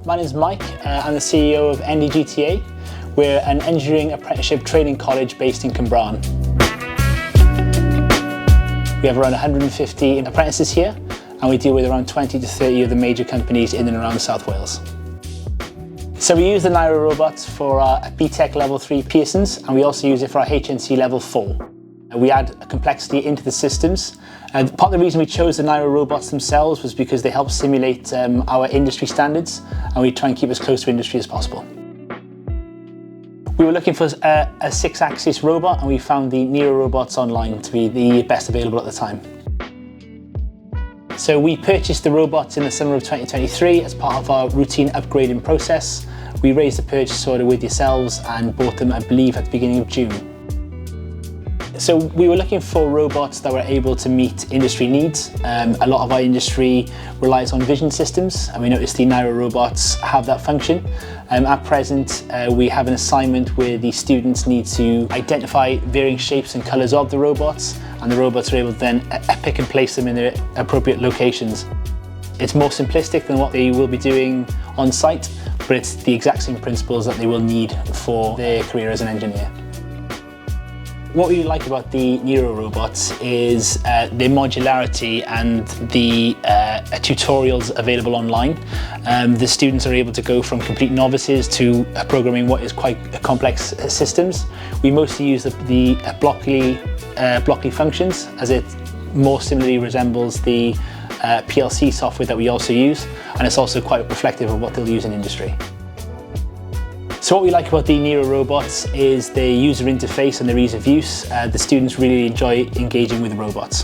My name is Mike. I'm the CEO of NDGTA. We're an engineering apprenticeship training college based in Cwmbran. We have around 150 apprentices here, and we deal with around 20 to 30 of the major companies in and around South Wales. So we use the Niryo robots for our BTEC Level 3 Pearsons, and we also use it for our HNC Level 4. We add a complexity into the systems. Part of the reason we chose the Niryo robots themselves was because they help simulate our industry standards, and we try and keep as close to industry as possible. We were looking for a 6-axis robot, and we found the Niryo robots online to be the best available at the time. So we purchased the robots in the summer of 2023 as part of our routine upgrading process. We raised the purchase order with yourselves and bought them, I believe, at the beginning of June. So we were looking for robots that were able to meet industry needs. A lot of our industry relies on vision systems, and we noticed the Niryo robots have that function. At present, we have an assignment where the students need to identify varying shapes and colours of the robots, and the robots are able to then pick and place them in their appropriate locations. It's more simplistic than what they will be doing on site, but it's the exact same principles that they will need for their career as an engineer. What we like about the Niryo robots is their modularity and the tutorials available online. The students are able to go from complete novices to programming what is quite complex systems. We mostly use the Blockly functions, as it more similarly resembles the PLC software that we also use, and it's also quite reflective of what they'll use in industry. So what we like about the Niryo robots is their user interface and their ease of use. The students really enjoy engaging with the robots.